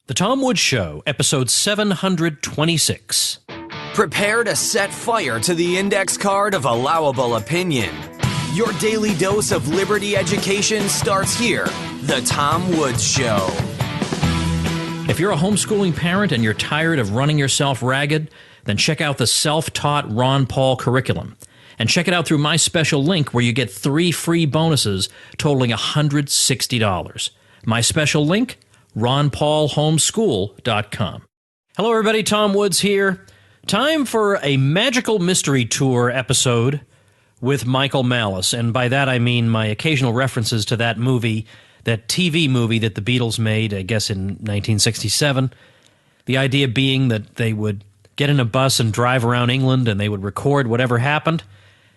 The Tom Woods Show, episode 726. Prepare to set fire to the index card of allowable opinion. Your daily dose of liberty education starts here. The Tom Woods Show. If you're a homeschooling parent and you're tired of running yourself ragged, then check out the self-taught Ron Paul curriculum. And check it out through my special link where you get 3 free bonuses totaling $160. My special link, ronpaulhomeschool.com. Hello everybody, Tom Woods here. Time for a magical mystery tour episode with Michael Malice. And by that I mean my occasional references to that movie, that TV movie that the Beatles made, I guess in 1967. The idea being that they would get in a bus and drive around England and they would record whatever happened.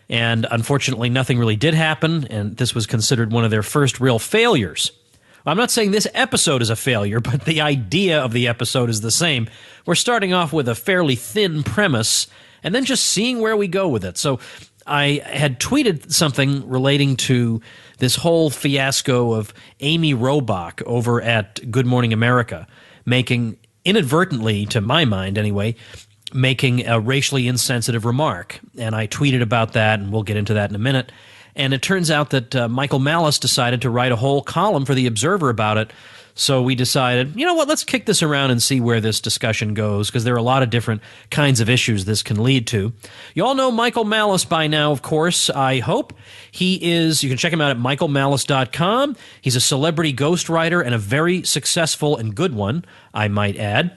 And unfortunately nothing really did happen, and this was considered one of their first real failures. I'm not saying this episode is a failure, but the idea of the episode is the same. We're starting off with a fairly thin premise and then just seeing where we go with it. So I had tweeted something relating to this whole fiasco of Amy Robach over at Good Morning America, making, inadvertently, to my mind anyway, making a racially insensitive remark. And I tweeted about that, and we'll get into that in a minute. And it turns out that Michael Malice decided to write a whole column for The Observer about it. So we decided, you know what, let's kick this around and see where this discussion goes, because there are a lot of different kinds of issues this can lead to. You all know Michael Malice by now, of course, I hope. You can check him out at michaelmalice.com. He's a celebrity ghostwriter and a very successful and good one, I might add.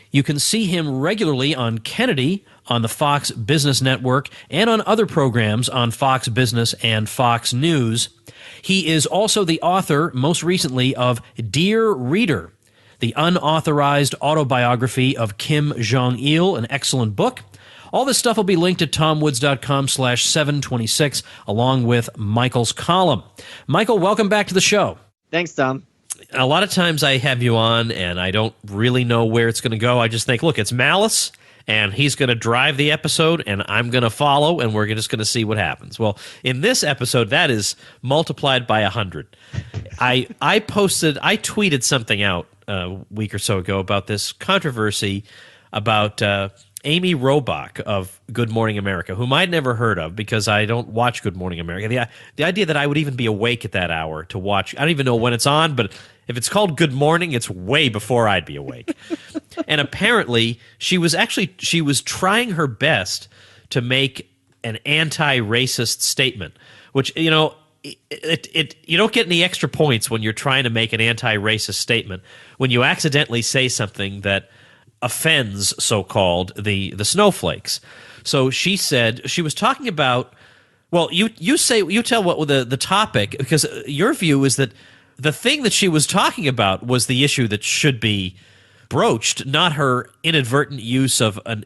You can see him regularly on Kennedy, on the Fox Business Network, and on other programs on Fox Business and Fox News. He is also the author, most recently, of Dear Reader, the unauthorized autobiography of Kim Jong-il, an excellent book. All this stuff will be linked at tomwoods.com/726, along with Michael's column. Michael, welcome back to the show. Thanks, Tom. A lot of times I have you on, and I don't really know where it's going to go. I just think, look, it's Malice, and he's going to drive the episode, and I'm going to follow, and we're just going to see what happens. Well, in this episode, that is multiplied by 100. I tweeted something out a week or so ago about this controversy about Amy Robach of Good Morning America, whom I'd never heard of because I don't watch Good Morning America. The idea that I would even be awake at that hour to watch, I don't even know when it's on, but if it's called Good Morning, it's way before I'd be awake. And apparently, she was trying her best to make an anti-racist statement, which, you know, you don't get any extra points when you're trying to make an anti-racist statement when you accidentally say something that offends, so-called, the snowflakes. So she said, she was talking about, well, you tell what the topic, because your view is that the thing that she was talking about was the issue that should be broached, not her inadvertent use of an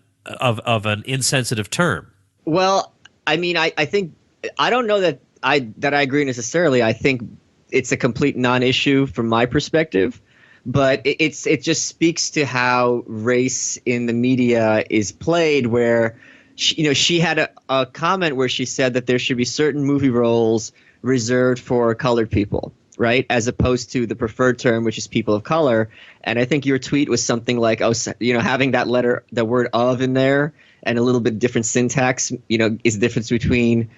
insensitive term. Well, I mean, I think I don't know that I agree necessarily. I think it's a complete non-issue from my perspective, but it just speaks to how race in the media is played, where she had a comment where she said that there should be certain movie roles reserved for colored people, right, as opposed to the preferred term, which is people of color. And I think your tweet was something like, having that letter, the word "of" in there, and a little bit different syntax, is the difference between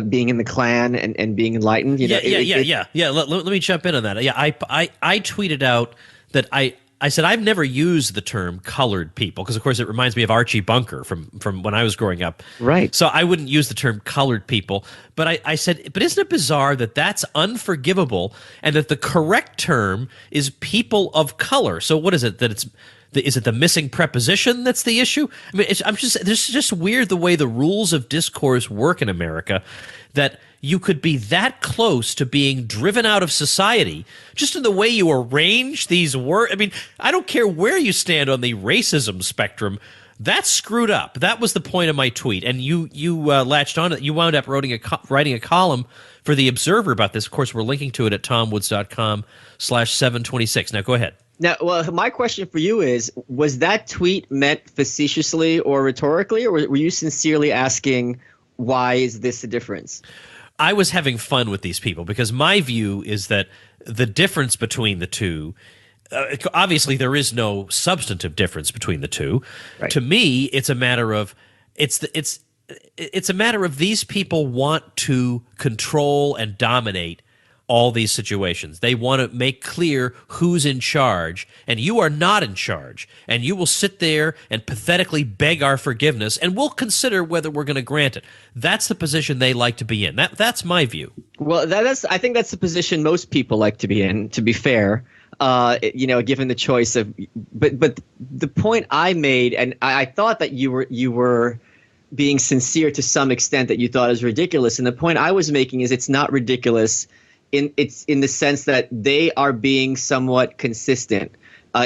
being in the Klan and being enlightened. Let me jump in on that. Yeah, I tweeted out that I said I've never used the term colored people because, of course, it reminds me of Archie Bunker from when I was growing up. Right. So I wouldn't use the term colored people. But I said, but isn't it bizarre that that's unforgivable and that the correct term is people of color? So what is it that is it the missing preposition that's the issue? I mean, it's just weird the way the rules of discourse work in America, that you could be that close to being driven out of society just in the way you arrange these words. I mean, I don't care where you stand on the racism spectrum. That's screwed up. That was the point of my tweet, and you latched on it. You wound up writing a column for The Observer about this. Of course, we're linking to it at tomwoods.com/726. Now, go ahead. Now, well, my question for you is, was that tweet meant facetiously or rhetorically, or were you sincerely asking, why is this a difference? I was having fun with these people because my view is that the difference between the two, obviously there is no substantive difference between the two. Right. To me, it's a matter of it's a matter of these people want to control and dominate all these situations. They want to make clear who's in charge, and you are not in charge. And you will sit there and pathetically beg our forgiveness, and we'll consider whether we're going to grant it. That's the position they like to be in. That's my view. Well, I think that's the position most people like to be in, to be fair. Given the choice of, but the point I made, and I thought that you were being sincere to some extent, that you thought it was ridiculous. And the point I was making is it's not ridiculous. It's in the sense that they are being somewhat consistent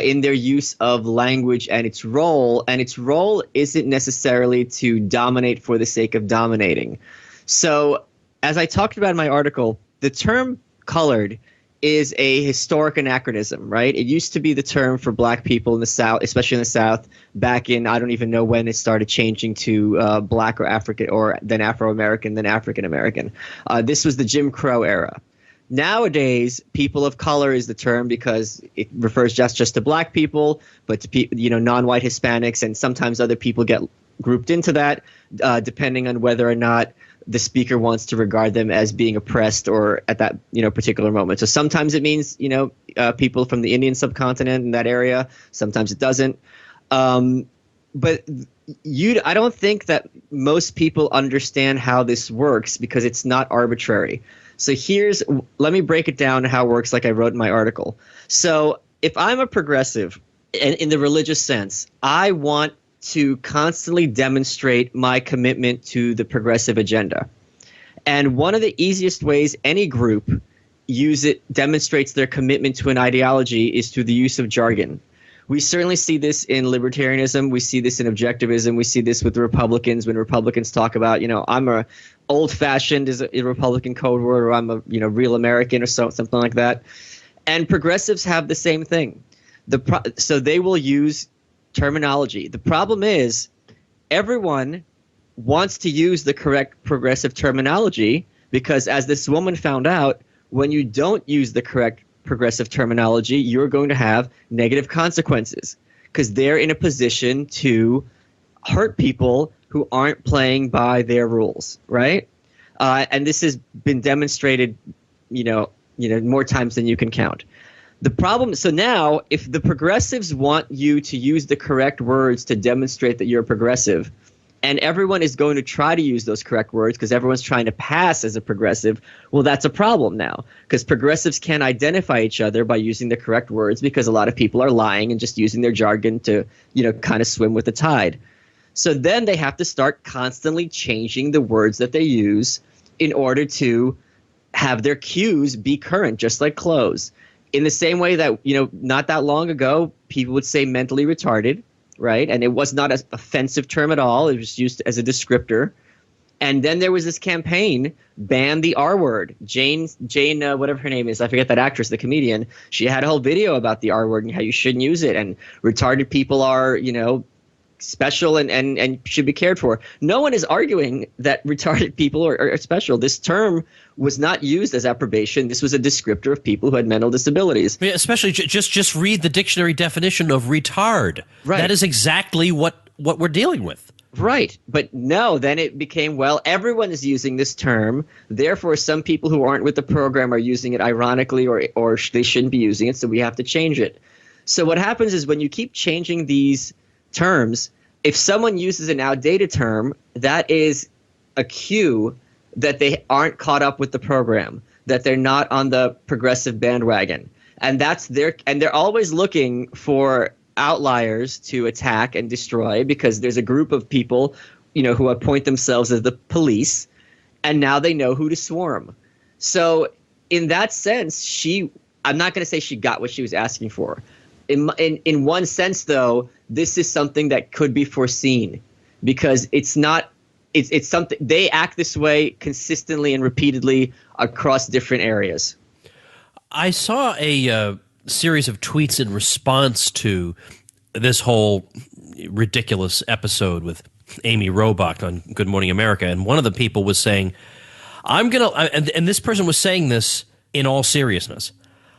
in their use of language and its role. And its role isn't necessarily to dominate for the sake of dominating. So, as I talked about in my article, the term colored is a historic anachronism, right? It used to be the term for black people in the South, especially in the South, back in, I don't even know when it started changing to black or African, or then Afro-American, then African-American. This was the Jim Crow era. Nowadays, people of color is the term because it refers just to black people, but to non-white Hispanics, and sometimes other people get grouped into that, depending on whether or not the speaker wants to regard them as being oppressed or at that particular moment. So sometimes it means people from the Indian subcontinent in that area. Sometimes it doesn't. But I don't think that most people understand how this works because it's not arbitrary. So let me break it down how it works like I wrote in my article. So if I'm a progressive, and in the religious sense, I want to constantly demonstrate my commitment to the progressive agenda. And one of the easiest ways any group demonstrates their commitment to an ideology is through the use of jargon. We certainly see this in libertarianism. We see this in objectivism. We see this with the Republicans when Republicans talk about, I'm a old-fashioned is a Republican code word, or I'm a real American or something like that. And progressives have the same thing. So they will use terminology. The problem is everyone wants to use the correct progressive terminology because, as this woman found out, when you don't use the correct progressive terminology, you're going to have negative consequences because they're in a position to hurt people who aren't playing by their rules, right? And this has been demonstrated, more times than you can count. The problem, so now, if the progressives want you to use the correct words to demonstrate that you're progressive, and everyone is going to try to use those correct words because everyone's trying to pass as a progressive, well, that's a problem now because progressives can't identify each other by using the correct words because a lot of people are lying and just using their jargon to, kind of swim with the tide. So then they have to start constantly changing the words that they use in order to have their cues be current, just like clothes. In the same way that, not that long ago, people would say mentally retarded, right? And it was not an offensive term at all. It was used as a descriptor. And then there was this campaign, ban the R word. Jane, whatever her name is, I forget that actress, the comedian. She had a whole video about the R word and how you shouldn't use it. And retarded people are, special and should be cared for. No one is arguing that retarded people are special. This term was not used as approbation. This was a descriptor of people who had mental disabilities. Yeah, especially just read the dictionary definition of retard. Right. That is exactly what we're dealing with. Right. But no, then it became, well, everyone is using this term. Therefore, some people who aren't with the program are using it ironically or they shouldn't be using it, so we have to change it. So what happens is when you keep changing these terms, if someone uses an outdated term, that is a cue that they aren't caught up with the program, that they're not on the progressive bandwagon. And they're always looking for outliers to attack and destroy because there's a group of people, who appoint themselves as the police, and now they know who to swarm. So in that sense, I'm not going to say she got what she was asking for. In one sense, though, this is something that could be foreseen because it's something they act this way consistently and repeatedly across different areas. I saw a series of tweets in response to this whole ridiculous episode with Amy Robach on Good Morning America, and one of the people was saying, and this person was saying this in all seriousness,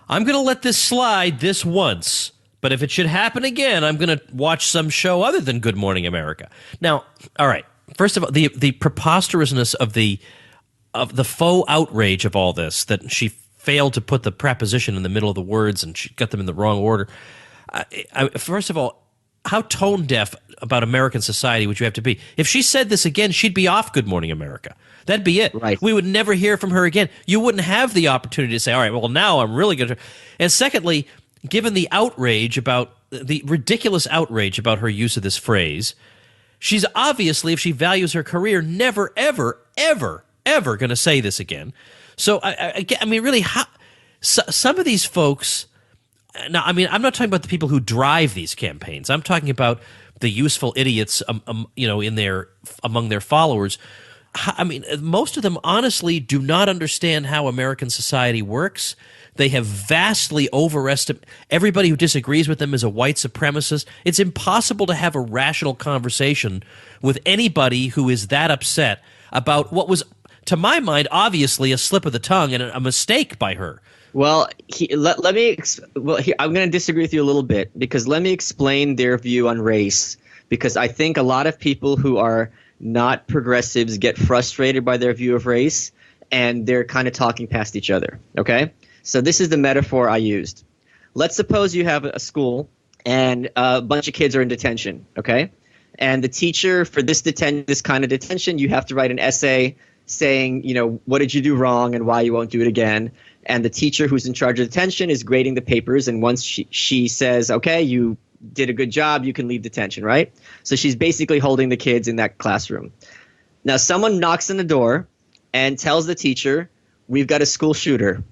I'm going to let this slide this once, but if it should happen again, I'm going to watch some show other than Good Morning America. Now, all right, first of all, the preposterousness of the faux outrage of all this, that she failed to put the preposition in the middle of the words and she got them in the wrong order. First of all, how tone deaf about American society would you have to be? If she said this again, she'd be off Good Morning America. That'd be it. Right. We would never hear from her again. You wouldn't have the opportunity to say, all right, well, now I'm really going to. And secondly, given the ridiculous outrage about her use of this phrase, she's obviously, if she values her career, never, ever, ever, ever going to say this again. So, I mean, really, some of these folks. Now, I mean, I'm not talking about the people who drive these campaigns. I'm talking about the useful idiots, among their followers. I mean, most of them honestly do not understand how American society works. They have vastly overestimated. Everybody who disagrees with them is a white supremacist. It's impossible to have a rational conversation with anybody who is that upset about what was, to my mind, obviously a slip of the tongue and a mistake by her. Well, I'm going to disagree with you a little bit, because let me explain their view on race, because I think a lot of people who are not progressives get frustrated by their view of race, and they're kind of talking past each other, okay? So this is the metaphor I used. Let's suppose you have a school and a bunch of kids are in detention, okay? And the teacher, for this kind of detention, you have to write an essay saying, what did you do wrong and why you won't do it again. And the teacher who's in charge of detention is grading the papers. And once she says, okay, you did a good job, you can leave detention, right? So she's basically holding the kids in that classroom. Now, someone knocks on the door and tells the teacher, we've got a school shooter.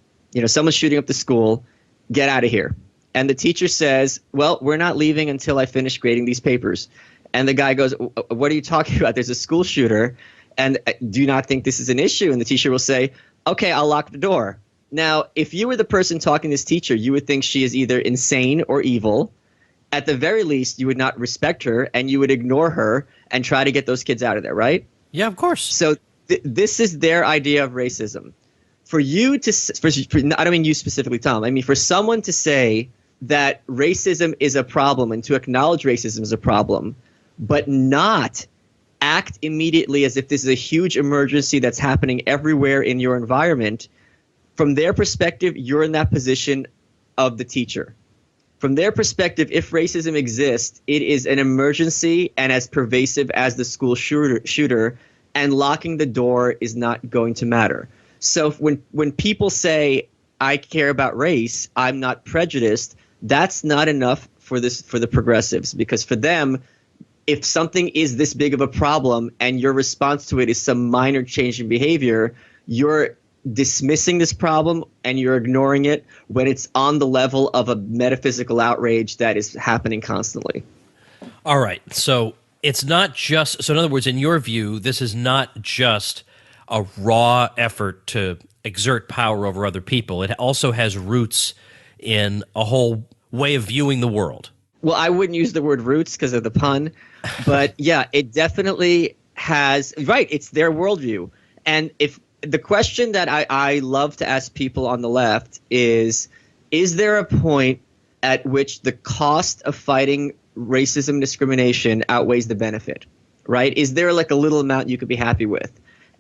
Someone's shooting up the school. Get out of here. And the teacher says, well, we're not leaving until I finish grading these papers. And the guy goes, what are you talking about? There's a school shooter. And do you not think this is an issue? And the teacher will say, okay, I'll lock the door. Now, if you were the person talking to this teacher, you would think she is either insane or evil. At the very least, you would not respect her, and you would ignore her and try to get those kids out of there, right? Yeah, of course. So this is their idea of racism. For you to – I don't mean you specifically, Tom. I mean for someone to say that racism is a problem and to acknowledge racism is a problem, but not act immediately as if this is a huge emergency that's happening everywhere in your environment – from their perspective, you're in that position of the teacher. From their perspective, if racism exists, it is an emergency and as pervasive as the school shooter, and locking the door is not going to matter. So when people say, I care about race, I'm not prejudiced, that's not enough for the progressives, because for them, if something is this big of a problem and your response to it is some minor change in behavior, you're dismissing this problem and you're ignoring it when it's on the level of a metaphysical outrage that is happening constantly. All right. So it's not just – so in other words, in your view, this is not just a raw effort to exert power over other people. It also has roots in a whole way of viewing the world. Well, I wouldn't use the word roots because of the pun, but yeah, it definitely has – right, it's their worldview. And if – the question that I love to ask people on the left is there a point at which the cost of fighting racism and discrimination outweighs the benefit, right? Is there like a little amount you could be happy with?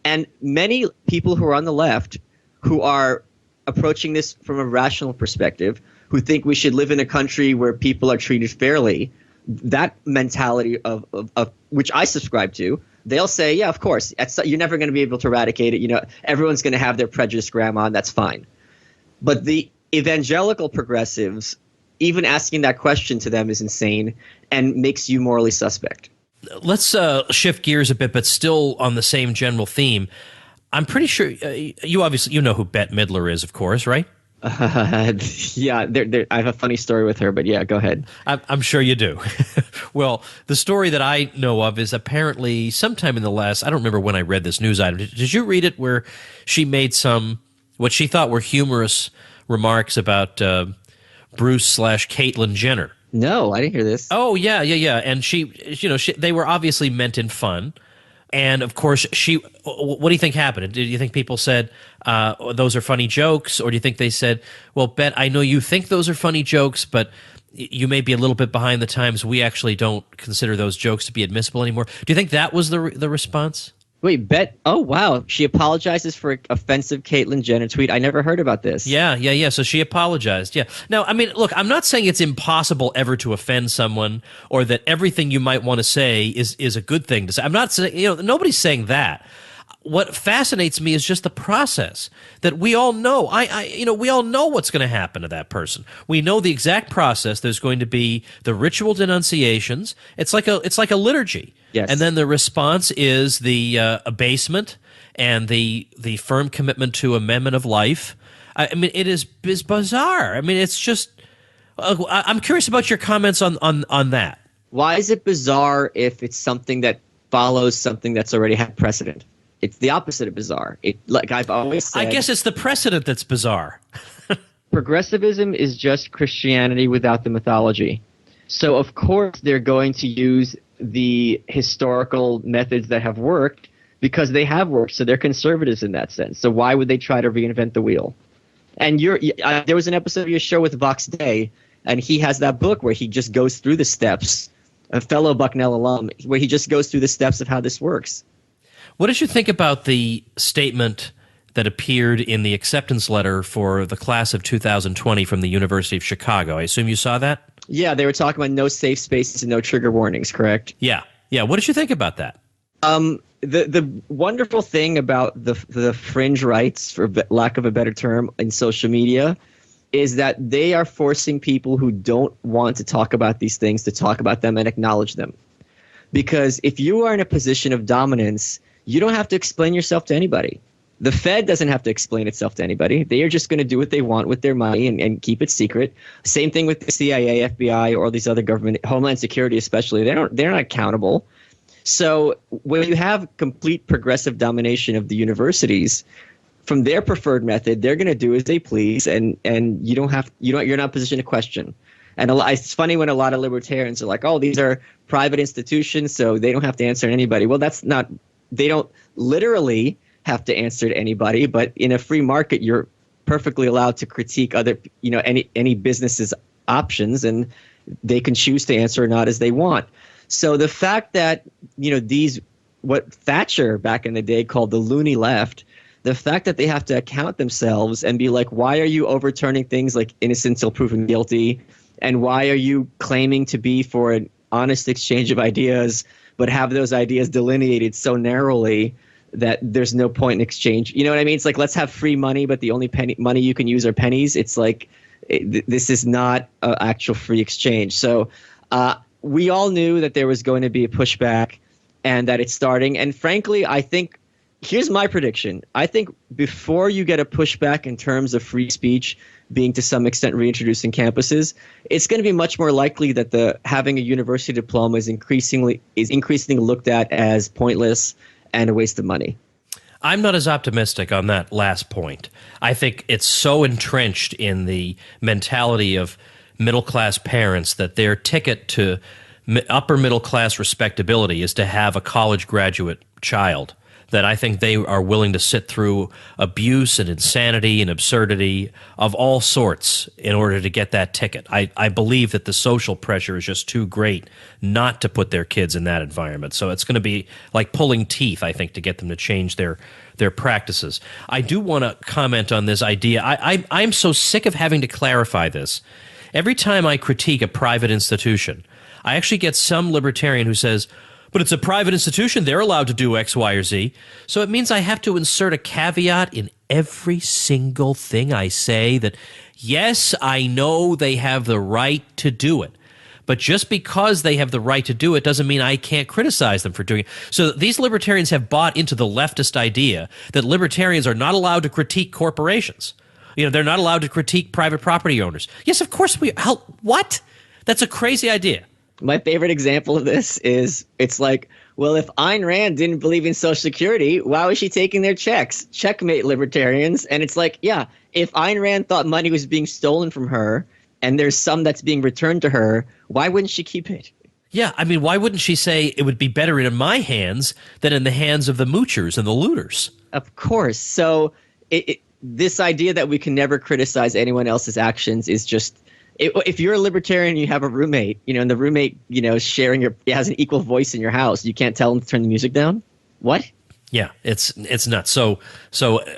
And many people who are on the left who are approaching this from a rational perspective, who think we should live in a country where people are treated fairly, that mentality of which I subscribe to, they'll say, yeah, of course, you're never going to be able to eradicate it. Everyone's going to have their prejudiced grandma, and that's fine. But the evangelical progressives, even asking that question to them is insane and makes you morally suspect. Let's shift gears a bit, but still on the same general theme. I'm pretty sure you know who Bette Midler is, of course, right? Yeah, I have a funny story with her, but yeah, go ahead. I'm sure you do. Well, the story that I know of is apparently sometime in the last, I don't remember when I read this news item. Did you read it, where she made some, what she thought were humorous remarks about Bruce/Caitlyn Jenner? No, I didn't hear this. Oh, yeah. And they were obviously meant in fun. And of course, what do you think happened? Did you think people said, those are funny jokes? Or do you think they said, well, Bet, I know you think those are funny jokes, but you may be a little bit behind the times. We actually don't consider those jokes to be admissible anymore. Do you think that was the response? Wait, Bet? Oh, wow. She apologizes for an offensive Caitlyn Jenner tweet. I never heard about this. Yeah. So she apologized. Yeah. Now, I mean, look, I'm not saying it's impossible ever to offend someone or that everything you might want to say is a good thing to say. I'm not saying, nobody's saying that. What fascinates me is just the process that we all know. We all know what's going to happen to that person. We know the exact process. There's going to be the ritual denunciations. It's like a liturgy. Yes. And then the response is the abasement and the firm commitment to amendment of life. I mean, it is bizarre. I mean, it's just. I'm curious about your comments on that. Why is it bizarre if it's something that follows something that's already had precedent? It's the opposite of bizarre. Like I've always said, I guess it's the precedent that's bizarre. Progressivism is just Christianity without the mythology. So, of course, they're going to use the historical methods that have worked because they have worked. So they're conservatives in that sense. So why would they try to reinvent the wheel? And there was an episode of your show with Vox Day, and he has that book where he just goes through the steps, a fellow Bucknell alum, where he just goes through the steps of how this works. What did you think about the statement that appeared in the acceptance letter for the class of 2020 from the University of Chicago? I assume you saw that? Yeah, they were talking about no safe spaces and no trigger warnings, correct? Yeah. What did you think about that? The wonderful thing about the fringe rights, for lack of a better term, in social media is that they are forcing people who don't want to talk about these things to talk about them and acknowledge them. Because if you are in a position of dominance, you don't have to explain yourself to anybody. The Fed doesn't have to explain itself to anybody. They are just going to do what they want with their money and keep it secret. Same thing with the CIA, FBI, or these other government, Homeland Security especially. They're not accountable. So when you have complete progressive domination of the universities, from their preferred method, they're going to do as they please, and you're not in a position to question. And it's funny when a lot of libertarians are like, "Oh, these are private institutions, so they don't have to answer to anybody." Well, that's not. They don't literally have to answer to anybody, but in a free market, you're perfectly allowed to critique other, any business's options, and they can choose to answer or not as they want. So the fact that what Thatcher back in the day called the loony left, the fact that they have to account themselves and be like, why are you overturning things like innocent till proven guilty, and why are you claiming to be for an honest exchange of ideas, but have those ideas delineated so narrowly that there's no point in exchange? You know what I mean? It's like, let's have free money, but the only money you can use are pennies. It's like, this is not an actual free exchange. So we all knew that there was going to be a pushback and that it's starting. And frankly, I think, here's my prediction. I think before you get a pushback in terms of free speech being to some extent reintroduced in campuses, it's going to be much more likely that having a university diploma is increasingly looked at as pointless and a waste of money. I'm not as optimistic on that last point. I think it's so entrenched in the mentality of middle-class parents that their ticket to upper middle-class respectability is to have a college graduate child, that I think they are willing to sit through abuse and insanity and absurdity of all sorts in order to get that ticket. I believe that the social pressure is just too great not to put their kids in that environment. So it's going to be like pulling teeth, I think, to get them to change their practices. I do want to comment on this idea. I'm so sick of having to clarify this. Every time I critique a private institution, I actually get some libertarian who says, but it's a private institution. They're allowed to do X, Y, or Z. So it means I have to insert a caveat in every single thing I say that, yes, I know they have the right to do it. But just because they have the right to do it doesn't mean I can't criticize them for doing it. So these libertarians have bought into the leftist idea that libertarians are not allowed to critique corporations. They're not allowed to critique private property owners. Yes, of course we are. What? That's a crazy idea. My favorite example of this is, it's like, well, if Ayn Rand didn't believe in Social Security, why was she taking their checks? Checkmate, libertarians. And it's like, yeah, if Ayn Rand thought money was being stolen from her and there's some that's being returned to her, why wouldn't she keep it? Yeah, I mean, why wouldn't she say it would be better in my hands than in the hands of the moochers and the looters? Of course. So this idea that we can never criticize anyone else's actions is just if you're a libertarian and you have a roommate, and the roommate, has an equal voice in your house, you can't tell them to turn the music down? What? Yeah, it's nuts. So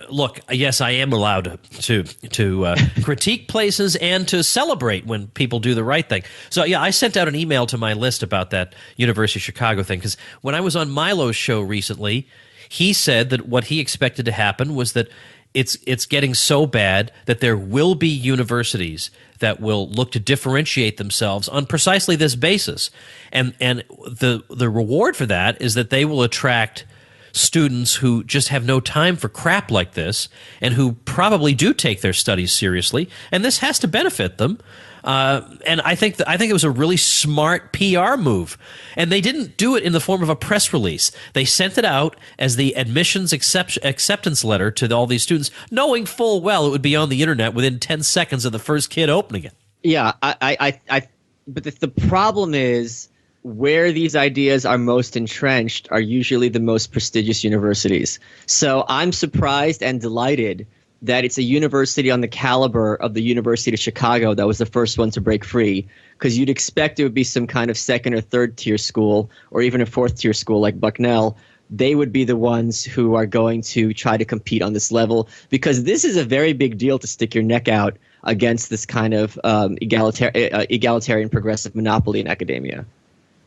look, yes, I am allowed to critique places and to celebrate when people do the right thing. So yeah, I sent out an email to my list about that University of Chicago thing, because when I was on Milo's show recently, he said that what he expected to happen was that it's getting so bad that there will be universities that will look to differentiate themselves on precisely this basis, and the reward for that is that they will attract students who just have no time for crap like this and who probably do take their studies seriously, and this has to benefit them. And I think it was a really smart PR move, and they didn't do it in the form of a press release. They sent it out as the admissions acceptance letter to all these students, knowing full well it would be on the internet within 10 seconds of the first kid opening it. Yeah, but the problem is, where these ideas are most entrenched are usually the most prestigious universities. So I'm surprised and delighted that it's a university on the caliber of the University of Chicago that was the first one to break free, because you'd expect it would be some kind of second or third tier school, or even a fourth tier school like Bucknell. They would be the ones who are going to try to compete on this level, because this is a very big deal to stick your neck out against this kind of egalitarian progressive monopoly in academia.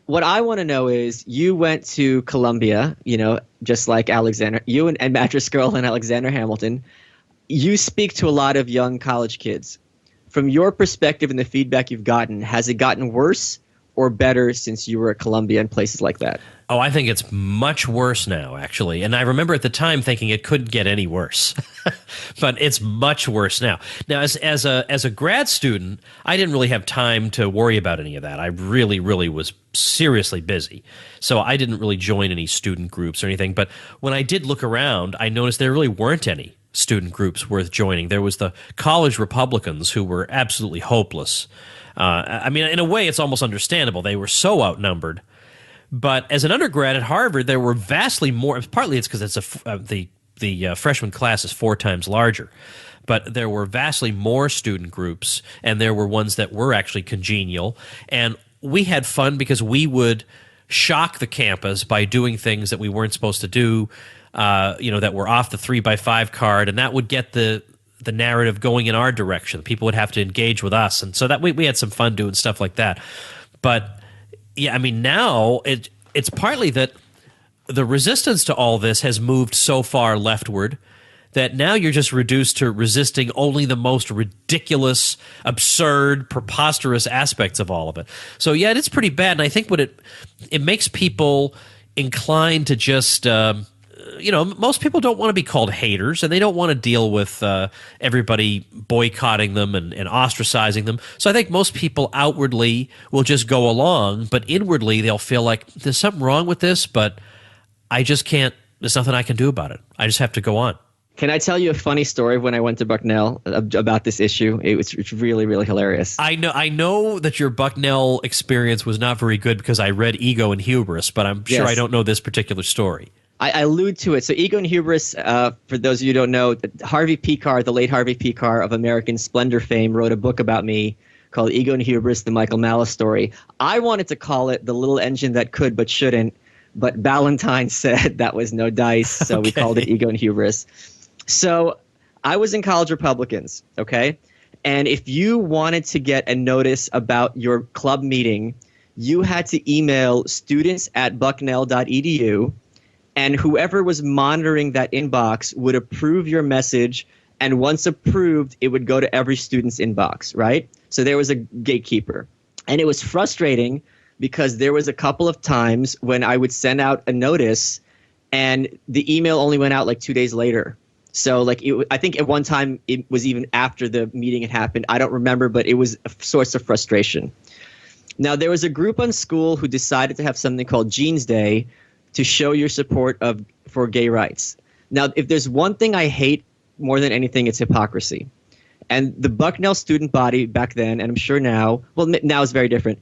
What I want to know is, you went to Columbia, just like Alexander, you and Mattress Girl and Alexander Hamilton. You speak to a lot of young college kids. From your perspective and the feedback you've gotten, has it gotten worse or better since you were at Columbia and places like that? Oh, I think it's much worse now, actually. And I remember at the time thinking it couldn't get any worse, but it's much worse now. Now, as a grad student, I didn't really have time to worry about any of that. I really, really was seriously busy. So I didn't really join any student groups or anything. But when I did look around, I noticed there really weren't any student groups worth joining. There was the college Republicans, who were absolutely hopeless. I mean, in a way, it's almost understandable. They were so outnumbered. But as an undergrad at Harvard, there were vastly more. Partly it's because the freshman class is 4 times larger. But there were vastly more student groups, and there were ones that were actually congenial. And we had fun because we would shock the campus by doing things that we weren't supposed to do, that were off the 3x5 card, and that would get the narrative going in our direction. People would have to engage with us, and so that we had some fun doing stuff like that. But yeah, I mean, now it's partly that the resistance to all this has moved so far leftward that now you're just reduced to resisting only the most ridiculous, absurd, preposterous aspects of all of it. So yeah, it's pretty bad, and I think what it makes people inclined to just most people don't want to be called haters, and they don't want to deal with everybody boycotting them and ostracizing them. So I think most people outwardly will just go along, but inwardly they'll feel like there's something wrong with this, but I just can't, there's nothing I can do about it. I just have to go on. Can I tell you a funny story of when I went to Bucknell about this issue? It's really, really hilarious. I know that your Bucknell experience was not very good because I read Ego and Hubris, but I'm sure I don't know this particular story. I allude to it. So Ego and Hubris, for those of you who don't know, Harvey Pekar, the late Harvey Pekar of American Splendor fame, wrote a book about me called Ego and Hubris, the Michael Malice story. I wanted to call it The Little Engine That Could But Shouldn't, but Ballantyne said that was no dice, so we called it Ego and Hubris. So I was in college Republicans, okay? And if you wanted to get a notice about your club meeting, you had to email students@bucknell.edu, and whoever was monitoring that inbox would approve your message, and once approved, it would go to every student's inbox, right? So there was a gatekeeper. And it was frustrating because there was a couple of times when I would send out a notice and the email only went out like 2 days later. So I think at one time it was even after the meeting had happened. I don't remember, but it was a source of frustration. Now, there was a group on school who decided to have something called Jeans Day to show your support for gay rights. Now, if there's one thing I hate more than anything, it's hypocrisy. And the Bucknell student body back then, and I'm sure now, well, now it's very different.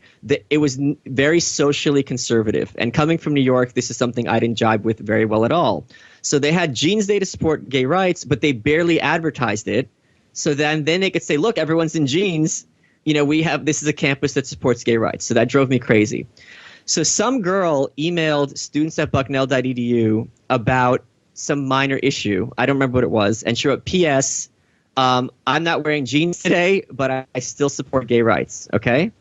It was very socially conservative. And coming from New York, this is something I didn't jibe with very well at all. So they had Jeans Day to support gay rights, but they barely advertised it. So then they could say, look, everyone's in jeans. You know, this is a campus that supports gay rights. So that drove me crazy. So some girl emailed students@bucknell.edu about some minor issue. I don't remember what it was. And she wrote, P.S., I'm not wearing jeans today, but I still support gay rights. Okay.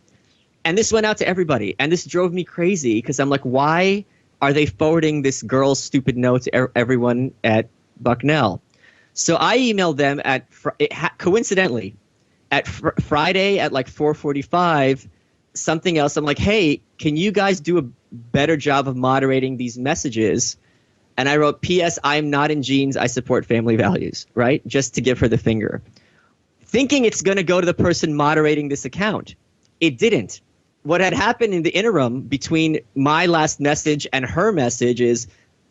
And this went out to everybody. And this drove me crazy because I'm like, why are they forwarding this girl's stupid note to everyone at Bucknell? So I emailed them coincidentally at Friday at like 4:45, something else. I'm like, hey, can you guys do a better job of moderating these messages? And I wrote, P.S. I'm not in jeans. I support family values, right? Just to give her the finger. Thinking it's going to go to the person moderating this account. It didn't. What had happened in the interim between my last message and her message is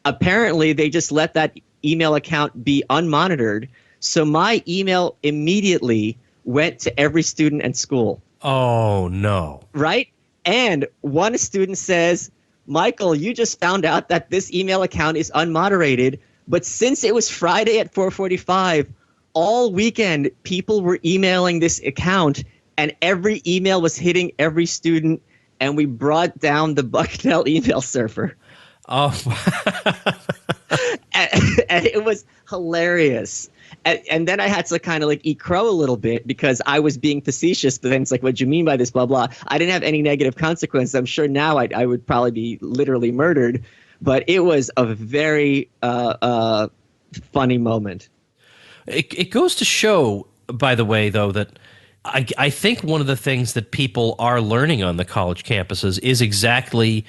apparently they just let that email account be unmonitored. So my email immediately went to every student and school. Oh, no. Right? And one student says, Michael, you just found out that this email account is unmoderated, but since it was Friday at 4:45, all weekend people were emailing this account, and every email was hitting every student, and we brought down the Bucknell email server. Oh, and it was hilarious. And then I had to kind of like eat crow a little bit because I was being facetious. But then it's like, what do you mean by this, blah, blah. I didn't have any negative consequences. I'm sure now I would probably be literally murdered. But it was a very funny moment. It goes to show, by the way, though, that I think one of the things that people are learning on the college campuses is exactly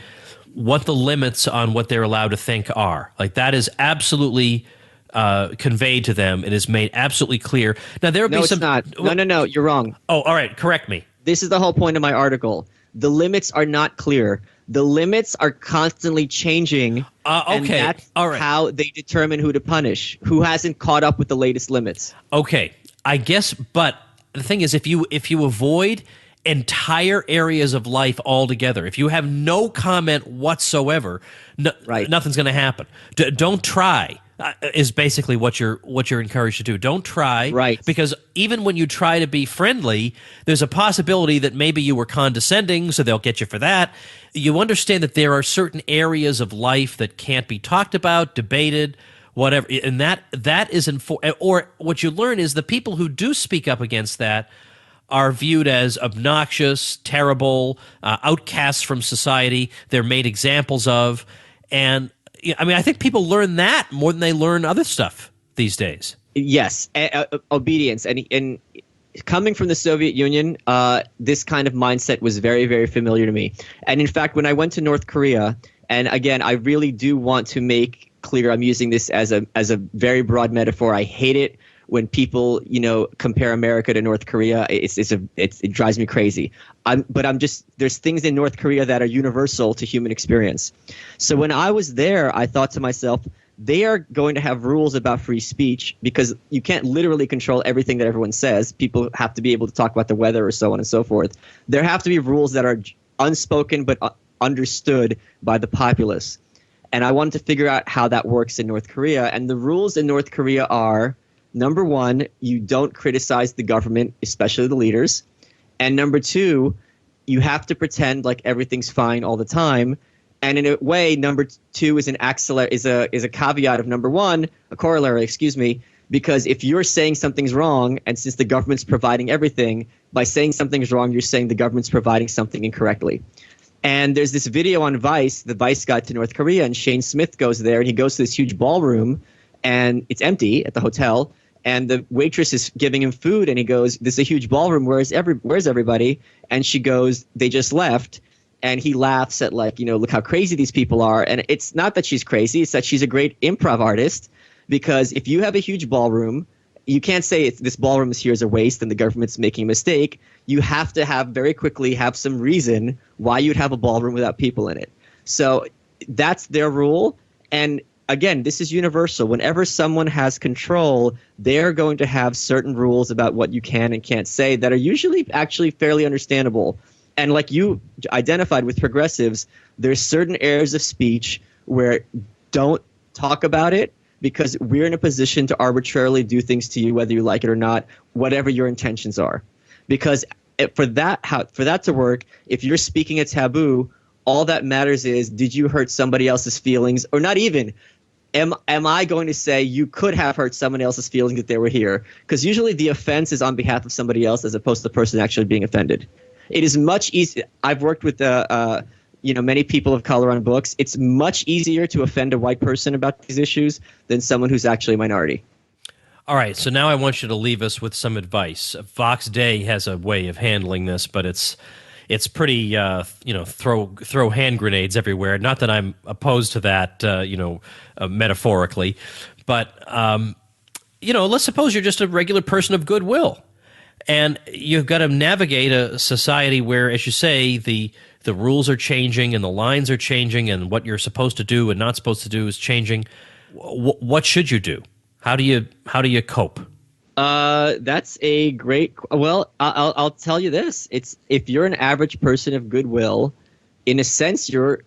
what the limits on what they're allowed to think are. Like that is absolutely conveyed to them. It is made absolutely clear. Now there will be some. No, it's not. No. You're wrong. Oh, all right. Correct me. This is the whole point of my article. The limits are not clear. The limits are constantly changing. Okay. And that's all right. how they determine who to punish. Who hasn't caught up with the latest limits? Okay. I guess, but the thing is, if you avoid entire areas of life altogether, if you have no comment whatsoever, nothing's going to happen. Don't try. Is basically what you're encouraged to do. Don't try, right? Because even when you try to be friendly, there's a possibility that maybe you were condescending, so they'll get you for that. You understand that there are certain areas of life that can't be talked about, debated, whatever, and that is or what you learn is the people who do speak up against that are viewed as obnoxious, terrible, outcasts from society. They're made examples of, and I mean, I think people learn that more than they learn other stuff these days. Yes, obedience. And coming from the Soviet Union, this kind of mindset was very, very familiar to me. And in fact, when I went to North Korea, and again, I really do want to make clear, I'm using this as a very broad metaphor. I hate it when people, compare America to North Korea. It drives me crazy. There's things in North Korea that are universal to human experience. So when I was there, I thought to myself, they are going to have rules about free speech because you can't literally control everything that everyone says. People have to be able to talk about the weather or so on and so forth. There have to be rules that are unspoken but understood by the populace. And I wanted to figure out how that works in North Korea. And the rules in North Korea are, number one, you don't criticize the government, especially the leaders. And number two, you have to pretend like everything's fine all the time. And in a way, number two is a caveat of number one, a corollary, because if you're saying something's wrong, and since the government's providing everything, by saying something's wrong, you're saying the government's providing something incorrectly. And there's this video on Vice, the Vice Guide to North Korea, and Shane Smith goes there, and he goes to this huge ballroom, and it's empty at the hotel. And the waitress is giving him food, and he goes, "This is a huge ballroom. Where's everybody?" And she goes, "They just left." And he laughs at look how crazy these people are. And it's not that she's crazy; it's that she's a great improv artist. Because if you have a huge ballroom, you can't say this ballroom is here as a waste and the government's making a mistake. You have to very quickly have some reason why you'd have a ballroom without people in it. So that's their rule. And again, this is universal. Whenever someone has control, they're going to have certain rules about what you can and can't say that are usually actually fairly understandable. And like you identified with progressives, there's certain areas of speech where don't talk about it, because we're in a position to arbitrarily do things to you, whether you like it or not, whatever your intentions are. Because for that to work, if you're speaking a taboo, all that matters is, did you hurt somebody else's feelings? Or not even, am I going to say you could have hurt someone else's feelings if they were here? Because usually the offense is on behalf of somebody else as opposed to the person actually being offended. It is much easier. I've worked with many people of color on books. It's much easier to offend a white person about these issues than someone who's actually a minority. All right, so now I want you to leave us with some advice. Vox Day has a way of handling this, but it's pretty throw hand grenades everywhere. Not that I'm opposed to that, metaphorically, but let's suppose you're just a regular person of goodwill, and you've got to navigate a society where, as you say, the rules are changing and the lines are changing, and what you're supposed to do and not supposed to do is changing. What should you do? How do you cope? That's a great. Well, I'll tell you this: it's if you're an average person of goodwill, in a sense, you're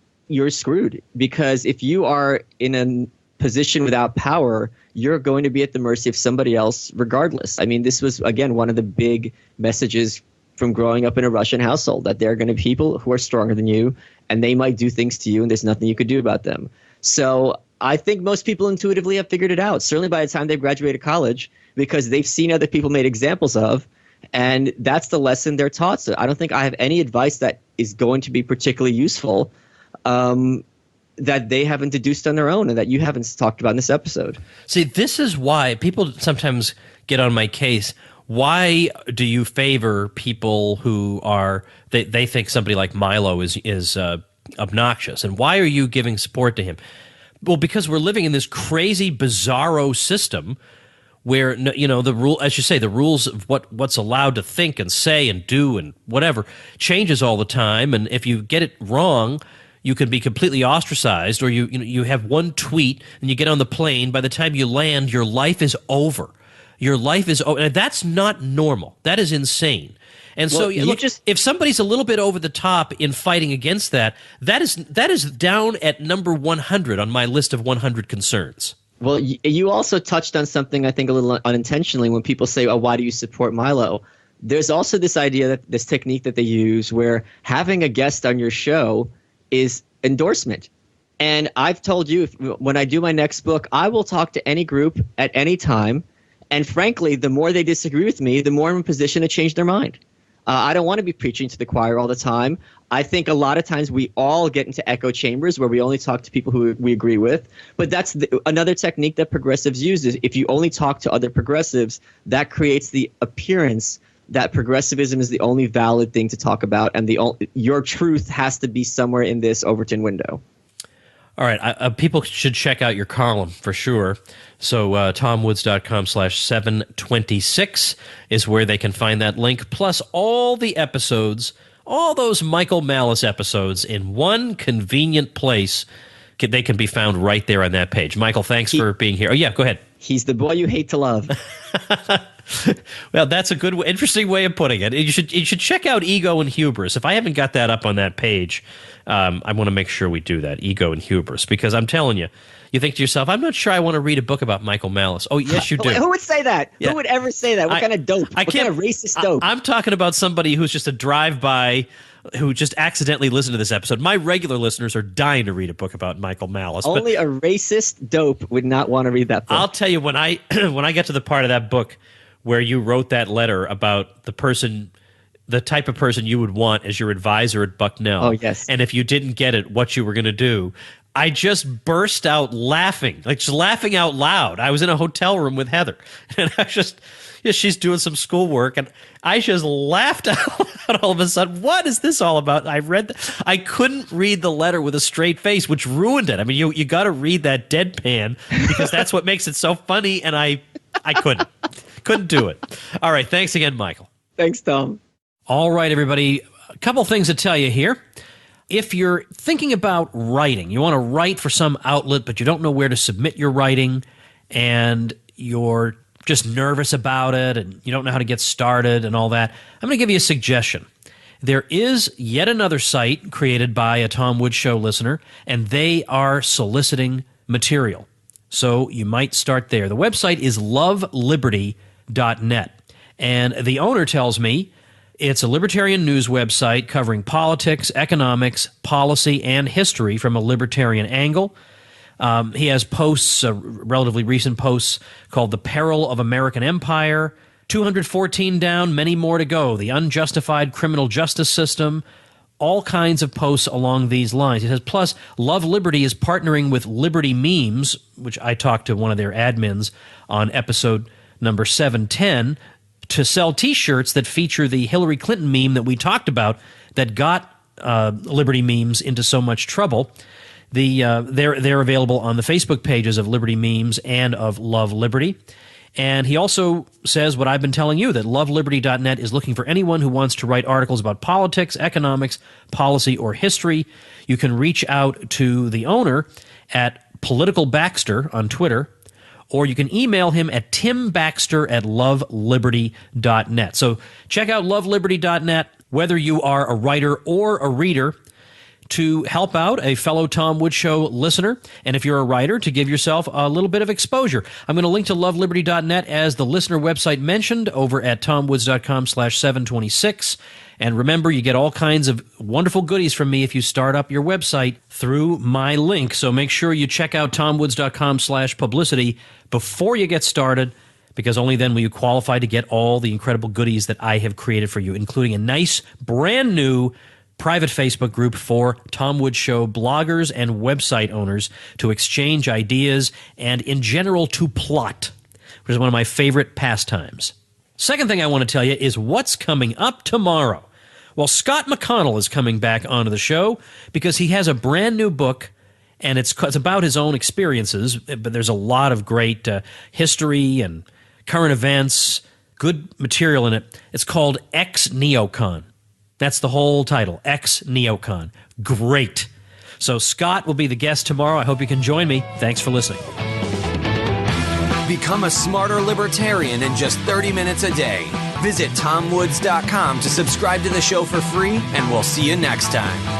screwed, because if you are in a position without power, you're going to be at the mercy of somebody else, regardless. I mean, this was again one of the big messages from growing up in a Russian household, that there are going to be people who are stronger than you, and they might do things to you, and there's nothing you could do about them. So I think most people intuitively have figured it out, certainly by the time they've graduated college, because they've seen other people made examples of, and that's the lesson they're taught. So I don't think I have any advice that is going to be particularly useful that they haven't deduced on their own and that you haven't talked about in this episode. See, this is why people sometimes get on my case. Why do you favor people who are they think somebody like Milo is obnoxious, and why are you giving support to him? Well, because we're living in this crazy, bizarro system where, the rule, as you say, the rules of what's allowed to think and say and do and whatever changes all the time. And if you get it wrong, you can be completely ostracized, or you have one tweet and you get on the plane. By the time you land, your life is over. Your life is over. And that's not normal. That is insane. And well, if somebody's a little bit over the top in fighting against that is down at number 100 on my list of 100 concerns. Well, you also touched on something I think a little unintentionally when people say, "Oh, why do you support Milo?" There's also this idea that this technique that they use where having a guest on your show is endorsement. And I've told you, when I do my next book, I will talk to any group at any time. And frankly, the more they disagree with me, the more I'm in a position to change their mind. I don't want to be preaching to the choir all the time. I think a lot of times we all get into echo chambers where we only talk to people who we agree with. But that's another technique that progressives use is if you only talk to other progressives, that creates the appearance that progressivism is the only valid thing to talk about, and your truth has to be somewhere in this Overton window. All right, people should check out your column for sure. So tomwoods.com/726 is where they can find that link, plus all the episodes, all those Michael Malice episodes in one convenient place. They can be found right there on that page. Michael, thanks for being here. Oh, yeah, go ahead. He's the boy you hate to love. Well, that's a good, interesting way of putting it. You should check out Ego and Hubris. If I haven't got that up on that page, I want to make sure we do that, Ego and Hubris, because I'm telling you, you think to yourself, I'm not sure I want to read a book about Michael Malice. Oh, yes, you do. Who would say that? Yeah. Who would ever say that? What kind of dope? What kind of racist dope? I'm talking about somebody who's just a drive-by who just accidentally listened to this episode. My regular listeners are dying to read a book about Michael Malice. Only a racist dope would not want to read that book. I'll tell you, when I get to the part of that book where you wrote that letter about the type of person you would want as your advisor at Bucknell. Oh, yes. And if you didn't get it, what you were going to do. I just burst out laughing, like just laughing out loud. I was in a hotel room with Heather, and I just, she's doing some schoolwork, and I just laughed out loud all of a sudden. What is this all about? I couldn't read the letter with a straight face, which ruined it. I mean, you got to read that deadpan because that's what makes it so funny, and I couldn't do it. All right, thanks again, Michael. Thanks, Tom. All right, everybody. A couple things to tell you here. if you're thinking about writing, you want to write for some outlet, but you don't know where to submit your writing, and you're just nervous about it, and you don't know how to get started and all that, I'm going to give you a suggestion. There is yet another site created by a Tom Woods Show listener, and they are soliciting material. So you might start there. The website is loveliberty.net, and the owner tells me it's a libertarian news website covering politics, economics, policy, and history from a libertarian angle. He has posts, relatively recent posts, called The Peril of American Empire, 214 Down, Many More to Go, The Unjustified Criminal Justice System, all kinds of posts along these lines. He says, plus, Love Liberty is partnering with Liberty Memes, which I talked to one of their admins on episode number 710, to sell T-shirts that feature the Hillary Clinton meme that we talked about that got Liberty Memes into so much trouble. They're available on the Facebook pages of Liberty Memes and of Love Liberty. And he also says what I've been telling you, that loveliberty.net is looking for anyone who wants to write articles about politics, economics, policy, or history. You can reach out to the owner at Political Baxter on Twitter, or you can email him at timbaxter@loveliberty.net. So check out loveliberty.net, whether you are a writer or a reader, to help out a fellow Tom Woods Show listener, and if you're a writer, to give yourself a little bit of exposure. I'm going to link to loveliberty.net as the listener website mentioned over at tomwoods.com/726. And remember, you get all kinds of wonderful goodies from me if you start up your website through my link. So make sure you check out tomwoods.com/publicity before you get started, because only then will you qualify to get all the incredible goodies that I have created for you, including a nice, brand new private Facebook group for Tom Woods Show bloggers and website owners to exchange ideas and, in general, to plot, which is one of my favorite pastimes. Second thing I want to tell you is what's coming up tomorrow. Well, Scott McConnell is coming back onto the show because he has a brand new book, and it's about his own experiences, but there's a lot of great history and current events, good material in it. It's called Ex-Neocon. That's the whole title, Ex-Neocon. Great. So Scott will be the guest tomorrow. I hope you can join me. Thanks for listening. Become a smarter libertarian in just 30 minutes a day. Visit TomWoods.com to subscribe to the show for free, and we'll see you next time.